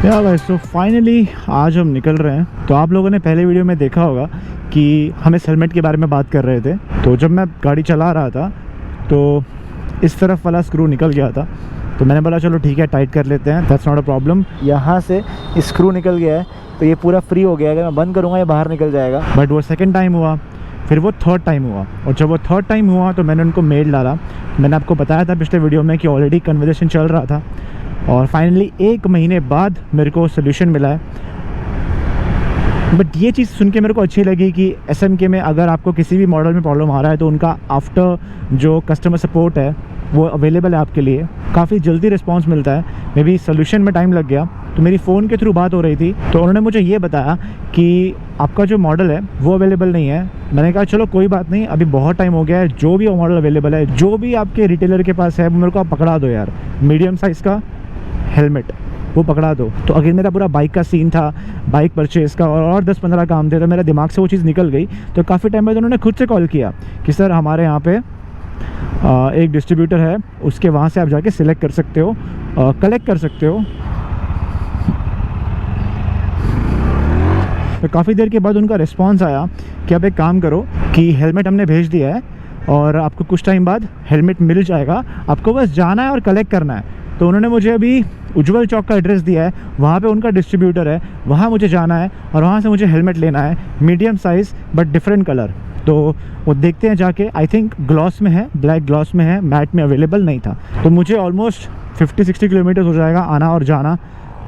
या भाई so finally आज हम निकल रहे हैं। तो आप लोगों ने पहले वीडियो में देखा होगा कि हम इस हेलमेट के बारे में बात कर रहे थे। तो जब मैं गाड़ी चला रहा था तो इस तरफ वाला स्क्रू निकल गया था, तो मैंने बोला चलो ठीक है टाइट कर लेते हैं, दैट्स नॉट अ प्रॉब्लम। यहाँ से स्क्रू निकल गया है तो ये पूरा फ्री हो गया है, अगर मैं बंद करूँगा ये बाहर निकल जाएगा। बट वो सेकेंड टाइम हुआ, फिर वो थर्ड टाइम हुआ, और जब वो थर्ड टाइम हुआ तो मैंने उनको मेल डाला। मैंने आपको बताया था पिछले वीडियो में कि ऑलरेडी कन्वर्सेशन चल रहा था और फाइनली 1 महीने बाद मेरे को सोल्यूशन मिला है। बट ये चीज़ सुन के मेरे को अच्छी लगी कि SMK में अगर आपको किसी भी मॉडल में प्रॉब्लम आ रहा है तो उनका आफ्टर जो कस्टमर सपोर्ट है वो अवेलेबल है आपके लिए, काफ़ी जल्दी रिस्पांस मिलता है। मे बी सोल्यूशन में टाइम लग गया, तो मेरी फ़ोन के थ्रू बात हो रही थी तो उन्होंने मुझे ये बताया कि आपका जो मॉडल है वो अवेलेबल नहीं है। मैंने कहा चलो कोई बात नहीं, अभी बहुत टाइम हो गया है, जो भी मॉडल अवेलेबल है, जो भी आपके रिटेलर के पास है वो मेरे को आप पकड़ा दो यार, मीडियम साइज़ का हेलमेट वो पकड़ा दो। तो अगर मेरा पूरा बाइक का सीन था, बाइक परचेज़ का और 10-15 काम थे, तो मेरे दिमाग से वो चीज़ निकल गई। तो काफ़ी टाइम बाद उन्होंने खुद से कॉल किया कि सर हमारे यहाँ पे एक डिस्ट्रीब्यूटर है, उसके वहाँ से आप जाके सिलेक्ट कर सकते हो, कलेक्ट कर सकते हो। तो काफ़ी देर के बाद उनका रिस्पांस आया कि आप एक काम करो कि हेलमेट हमने भेज दिया है और आपको कुछ टाइम बाद हेलमेट मिल जाएगा, आपको बस जाना है और कलेक्ट करना है। तो उन्होंने मुझे अभी उज्जवल चौक का एड्रेस दिया है, वहाँ पे उनका डिस्ट्रीब्यूटर है, वहाँ मुझे जाना है और वहाँ से मुझे हेलमेट लेना है, medium size but different colour. तो वो देखते हैं जाके, आई थिंक ग्लॉस में है, ब्लैक ग्लॉस में है, मैट में अवेलेबल नहीं था। तो मुझे ऑलमोस्ट 50-60 किलोमीटर हो जाएगा आना और जाना।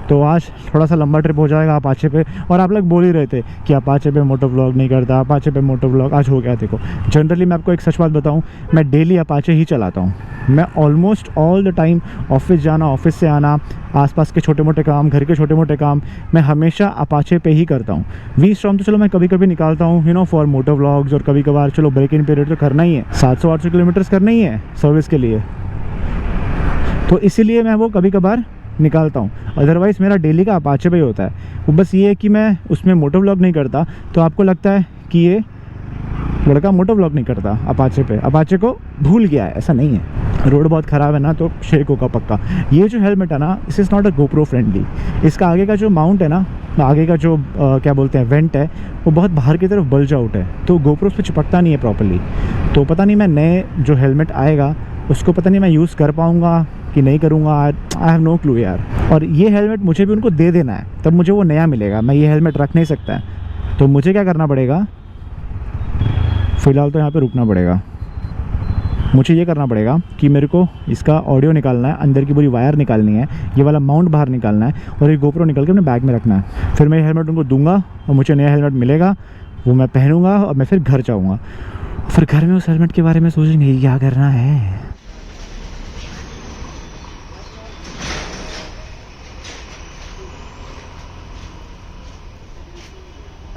तो आज थोड़ा सा लंबा ट्रिप हो जाएगा अपाचे पे। और आप लोग बोल ही रहे थे कि अपाचे पे मोटो व्लॉग नहीं करता, अपाचे पे मोटो व्लॉग, आज हो गया। देखो जनरली मैं आपको एक सच बात बताऊं, मैं डेली अपाचे ही चलाता हूं। मैं almost all the time office जाना, ऑफिस से आना, आसपास के छोटे मोटे काम, घर के छोटे मोटे काम, मैं हमेशा अपाचे पे ही करता हूँ। V-Storm तो चलो मैं कभी कभी निकालता हूँ फॉर मोटो व्लॉग्स, और कभी कभार चलो ब्रेक इन पीरियड तो करना ही है, 700-800 किलोमीटर्स करना ही है सर्विस के लिए, तो इसीलिए मैं वो कभी कभार निकालता हूँ। अदरवाइज़ मेरा डेली का अपाचे पे ही होता है। वो बस ये है कि मैं उसमें मोटो व्लॉग नहीं करता, तो आपको लगता है कि ये लड़का मोटो व्लॉग नहीं करता अपाचे पे, अपाचे को भूल गया है, ऐसा नहीं है। रोड बहुत ख़राब है ना तो शेक होगा पक्का। ये जो हेलमेट है ना, this is not a GoPro friendly. इसका आगे का जो माउंट है ना, आगे का जो क्या बोलते हैं वेंट है, वो बहुत बाहर की तरफ बल्ज आउट है, तो GoPro उस पर चिपकता नहीं है प्रॉपर्ली। तो पता नहीं मैं नए जो हेलमेट आएगा उसको पता नहीं मैं यूज़ कर पाऊँगा कि नहीं करूँगा, आई हैव नो क्लू यार। और ये हेलमेट मुझे भी उनको दे देना है, तब मुझे वो नया मिलेगा, मैं ये हेलमेट रख नहीं सकता है। तो मुझे क्या करना पड़ेगा, फ़िलहाल तो यहाँ पे रुकना पड़ेगा। मुझे ये करना पड़ेगा कि मेरे को इसका ऑडियो निकालना है, अंदर की पूरी वायर निकालनी है, ये वाला माउंट बाहर निकालना है और ये GoPro निकाल के अपने बैग में रखना है। फिर मैं ये हेलमेट उनको दूंगा और मुझे नया हेलमेट मिलेगा, वो मैं पहनूंगा और मैं फिर घर जाऊँगा। फिर घर में उस हेलमेट के बारे में सोचेंगे क्या करना है।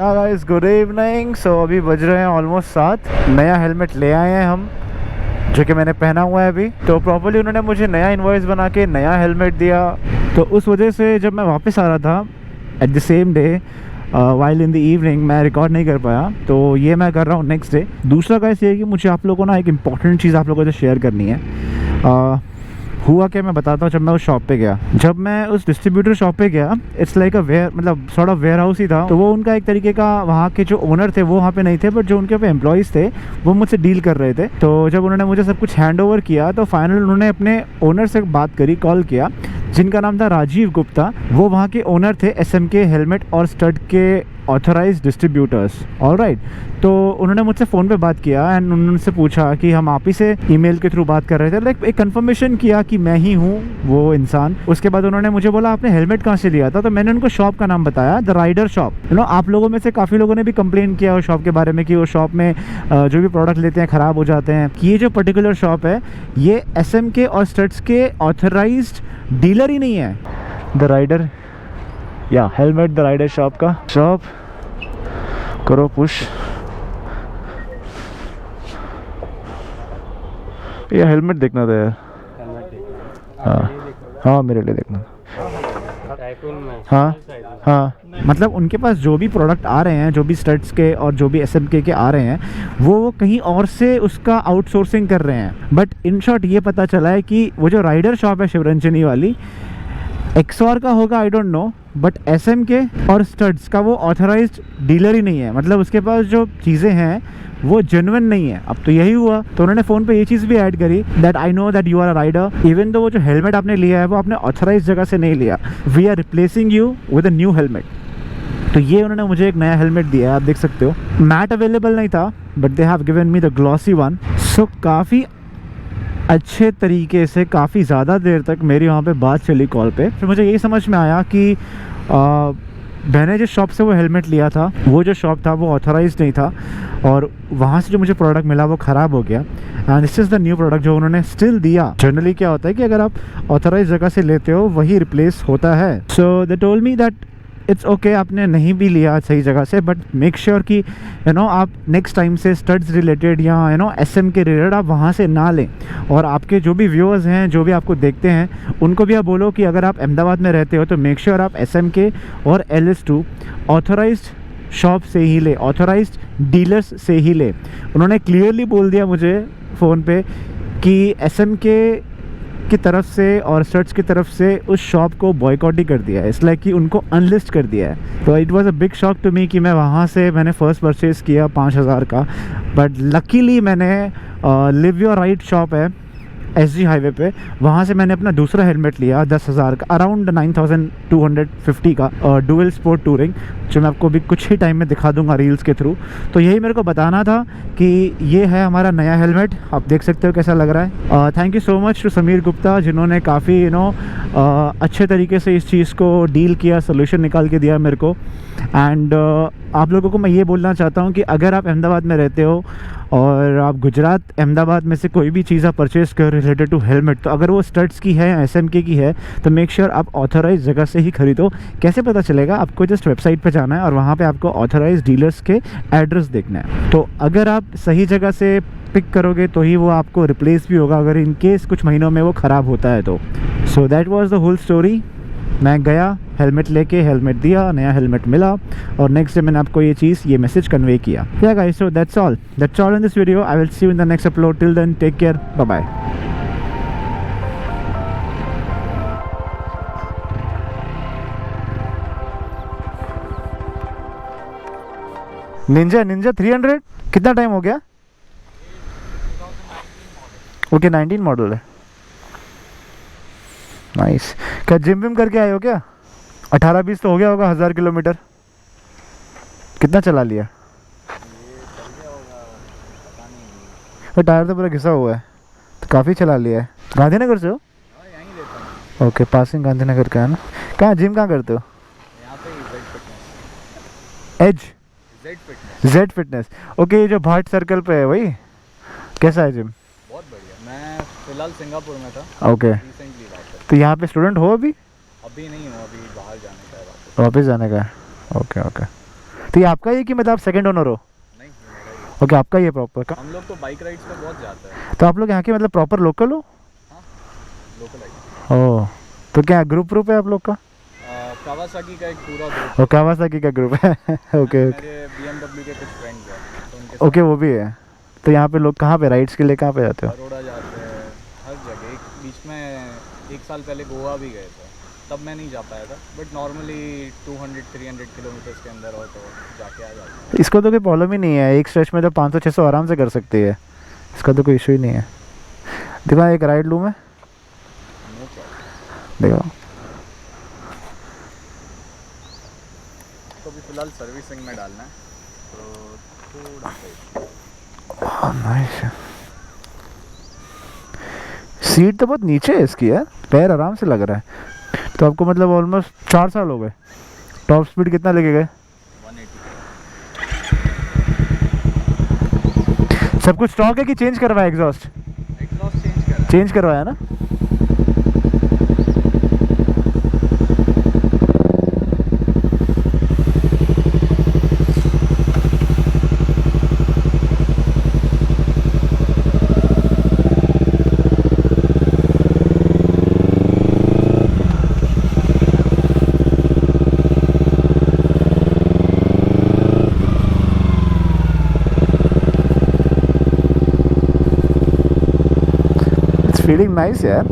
Guys good evening. सो अभी बज रहे हैं ऑलमोस्ट 7। नया हेलमेट ले आए हैं हम, जो कि मैंने पहना हुआ है अभी। तो प्रॉपर्ली उन्होंने मुझे नया इनवॉइस बना के नया हेलमेट दिया, तो उस वजह से जब मैं वापस आ रहा था at the same day while in the evening, मैं रिकॉर्ड नहीं कर पाया। तो ये मैं कर रहा हूँ नेक्स्ट डे। दूसरा गाइस ये है कि मुझे आप लोगों को ना एक इम्पॉर्टेंट चीज़ आप लोगों से शेयर करनी है। हुआ क्या मैं बताता हूँ। जब मैं उस शॉप पे गया, जब मैं उस डिस्ट्रीब्यूटर शॉप पे गया, इट्स लाइक अ वेयर, मतलब सॉर्ट ऑफ वेयर हाउस ही था। तो वो उनका एक तरीके का, वहाँ के जो ओनर थे वो वहाँ पे नहीं थे, बट जो उनके पे एम्प्लॉयज़ थे वो मुझसे डील कर रहे थे। तो जब उन्होंने मुझे सब कुछ हैंड ओवर किया तो फाइनल उन्होंने अपने ओनर से बात करी, कॉल किया, जिनका नाम था राजीव गुप्ता। वो वहाँ के ओनर थे SMK हेलमेट और स्टड के ऑथराइज डिस्ट्रीब्यूटर्स। ऑलराइट, तो उन्होंने मुझसे फ़ोन पे बात किया एंड उनसे पूछा कि हम आप ही से ईमेल के थ्रू बात कर रहे थे, लाइक एक कंफर्मेशन किया कि मैं ही हूँ वो इंसान। उसके बाद उन्होंने मुझे बोला आपने हेलमेट कहाँ से लिया था, तो मैंने उनको शॉप का नाम बताया, द राइडर शॉप। आप लोगों में से काफ़ी लोगों ने भी कंप्लेन किया उस शॉप के बारे में कि वो शॉप में जो भी प्रोडक्ट लेते हैं ख़राब हो जाते हैं। ये जो पर्टिकुलर शॉप है ये SMK और स्टड्स के ऑथराइज्ड डीलर ही नहीं है। द राइडर या हेलमेट द राइडर शॉप का शॉप करो पुश। ये हेलमेट देखना था यार। हाँ मेरे लिए देखना। हाँ मतलब उनके पास जो भी प्रोडक्ट आ रहे हैं, जो भी स्टड्स के और जो भी SMK के आ रहे हैं, वो कहीं और से उसका आउटसोर्सिंग कर रहे हैं। बट इन शॉर्ट ये पता चला है कि वो जो राइडर शॉप है शिवरंजनी वाली, एक्सॉर का होगा, I don't know, but SM के और स्टड्स का वो ऑथराइज्ड डीलर ही नहीं है, मतलब उसके पास जो चीज़ें हैं वो जेन्युइन नहीं है। अब तो यही हुआ, तो उन्होंने फ़ोन पे ये चीज़ भी ऐड करी that I know that you are a rider, even though वो जो हेलमेट आपने लिया है वो आपने ऑथराइज जगह से नहीं लिया, we are replacing you with a new helmet. तो ये उन्होंने मुझे एक नया हेलमेट दिया है, आप देख सकते हो। मैट अवेलेबल नहीं था but they have given me the glossy one. So काफ़ी अच्छे तरीके से काफ़ी ज़्यादा देर तक मेरी वहाँ पे बात चली कॉल पे। फिर मुझे यही समझ में आया कि मैंने जिस शॉप से वो हेलमेट लिया था, वो जो शॉप था वो ऑथराइज्ड नहीं था, और वहाँ से जो मुझे प्रोडक्ट मिला वो ख़राब हो गया। And this is the new product जो उन्होंने स्टिल दिया। जनरली क्या होता है कि अगर आप ऑथराइज जगह से लेते हो वही रिप्लेस होता है। So they told me that it's okay, आपने नहीं भी लिया सही जगह से, बट मेक श्योर कि आप नेक्स्ट टाइम से स्टड्स रिलेटेड या SM के रिलेटेड आप वहाँ से ना लें। और आपके जो भी व्यूअर्स हैं, जो भी आपको देखते हैं, उनको भी आप बोलो कि अगर आप अहमदाबाद में रहते हो तो मेक श्योर आप SM के और LS2 ऑथराइज्ड शॉप से ही ले, ऑथराइज्ड डीलर्स से ही ले। उन्होंने क्लियरली बोल दिया मुझे फ़ोन पे कि SM की तरफ से और स्टड्स की तरफ से उस शॉप को बॉयकॉट ही कर दिया है, इसलिए कि उनको अनलिस्ट कर दिया है। तो it was a big shock to me कि मैं वहाँ से मैंने फ़र्स्ट परचेज़ किया 5000 का, बट लकीली मैंने लिव योर राइट शॉप है SG हाईवे पे, वहाँ से मैंने अपना दूसरा हेलमेट लिया 10,000 का, अराउंड 9250 का डुअल स्पोर्ट टूरिंग, जो मैं आपको भी कुछ ही टाइम में दिखा दूंगा रील्स के थ्रू। तो यही मेरे को बताना था कि ये है हमारा नया हेलमेट, आप देख सकते हो कैसा लग रहा है। Thank you so much to Sameer Gupta, जिन्होंने काफ़ी अच्छे तरीके से इस चीज़ को डील किया, सोल्यूशन निकाल के दिया मेरे को। एंड आप लोगों को मैं ये बोलना चाहता हूँ कि अगर आप अहमदाबाद में रहते हो और आप गुजरात अहमदाबाद में से कोई भी चीज़ आप परचेज़ कर रिलेटेड टू हेलमेट, तो अगर वो स्टड्स की है या SMK की है तो मेक श्योर आप ऑथराइज जगह से ही खरीदो। कैसे पता चलेगा? आपको जस्ट वेबसाइट पे जाना है और वहाँ पे आपको ऑथराइज डीलर्स के एड्रेस देखना है। तो अगर आप सही जगह से पिक करोगे तो ही वो आपको रिप्लेस भी होगा, अगर इन केस कुछ महीनों में वो ख़राब होता है तो। So that was the whole story. मैं गया हेलमेट लेके, हेलमेट दिया, नया हेलमेट मिला, और नेक्स्ट डे मैंने आपको ये मैसेज कन्वे किया। Yeah guys, so that's all in this video. I will see you in the next upload. Till then take care, bye bye. Ninja 300 कितना टाइम हो गया? ओके 19 मॉडल है। नाइस। क्या gym विम करके आए हो क्या? 18-20 तो हो गया होगा, 1000 किलोमीटर कितना चला लिया? और टायर तो पूरा घिसा हुआ है, तो काफ़ी चला लिया है। गांधीनगर से हो? ओके, पासिंग गांधीनगर का है ना। कहाँ जिम कहाँ करते हो? Z fitness. ओके, ये जो भाट सर्कल पे है वही? कैसा है जिम? बहुत बढ़िया। मैं फिलहाल सिंगापुर में था। ओके, तो यहाँ पे स्टूडेंट हो अभी? अभी नहीं हूँ, अभी बाहर जाने का है, वापस जाने का है। ओके ओके, तो ये आपका ही कि मतलब आप सेकंड ओनर हो? नहीं मेरा ही। ओके, आपका ही है प्रॉपर? हम लोग तो बाइक राइड्स पे बहुत जाते हैं। तो आप लोग यहाँ के मतलब प्रॉपर लोकल हो? हाँ, लोकल है। ओह, तो क्या ग्रुप है आप लोग का? कावासाकी का एक पूरा ग्रुप। ओ, कावासाकी का ग्रुप है। ओके ओके, मेरे BMW के कुछ फ्रेंड्स हैं, तो उनके ओके वो भी है। तो यहाँ पे लोग कहाँ पे राइड्स के लिए कहाँ पे जाते हो? बड़ौदा जाते हैं, हर जगह। एक बीच में 1 साल पहले गोवा भी गए थे, तब मैं नहीं जा पाया था, बट नॉर्मली 200-300 किलोमीटर्स के अंदर हो तो जाके आ जाते हैं। इसको तो कोई प्रॉब्लम ही नहीं है, एक स्ट्रेच में तो 500-600 आराम से कर सकती है, इसका तो कोई इशू ही नहीं है। देखो एक राइड लूँ मैं? No problem. देखो तो अभी फिलहाल सर्विसिंग में डालना है, तो थोड़ा नाइस। सीट तो बहुत नीचे है इसकी यार, पैर आराम से लग रहा है। तो आपको मतलब ऑलमोस्ट 4 साल हो गए। टॉप स्पीड कितना लेके गए? 180। सब कुछ स्टॉक है कि चेंज करवाया? एग्जॉस्ट चेंज करवाया ना? फीलिंग नाइस यार।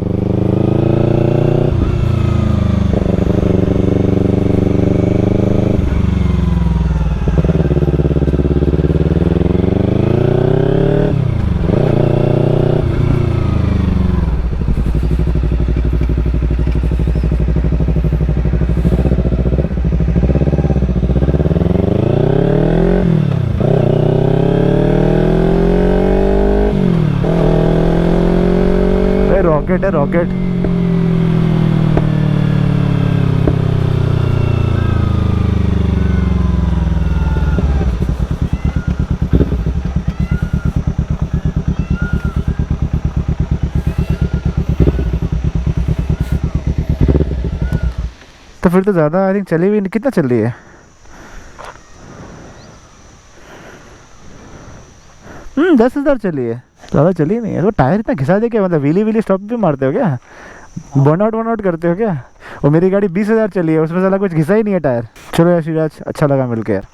रॉकेट है, रॉकेट। तो फिर तो ज़्यादा आई थिंक चली हुई, कितना चल रही है? 10,000 चली है, ज़्यादा चली नहीं है। तो टायर इतना घिसा दे क्या, मतलब व्हीली व्हीली स्टॉप भी मारते हो क्या, बर्नआउट करते हो क्या? और मेरी गाड़ी 20,000 चली है, उसमें साला कुछ घिसा ही नहीं है टायर। चलो यार शिवराज, अच्छा लगा मिलके यार,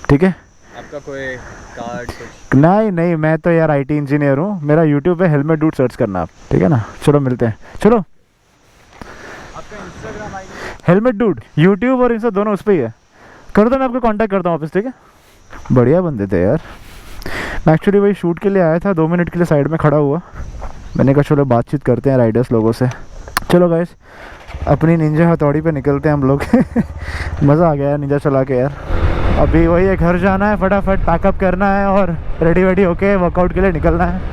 ठीक है। आपका कोई कार्ड कुछ? नहीं, मैं तो यार IT इंजीनियर हूँ। मेरा यूट्यूब पे हेलमेट डूड सर्च करना आप, ठीक है ना। चलो मिलते हैं, चलो। आपका Instagram ID? Helmet dude, YouTube और इंस्टा दोनों उस पर ही है। कर दो, मैं आपको कांटेक्ट करता हूँ वापस, ठीक है। बढ़िया बंदे थे यार। मैं एक्चुअली वही शूट के लिए आया था, 2 मिनट के लिए साइड में खड़ा हुआ। मैंने कहा चलो बातचीत करते हैं राइडर्स लोगों से। चलो गाइस, अपनी निंजा हथौड़ी पे निकलते हैं हम लोग। मज़ा आ गया यार निंजा चला के यार। अभी वही है, घर जाना है, फटाफट पैकअप करना है और रेडी वेडी होके वर्कआउट के लिए निकलना है।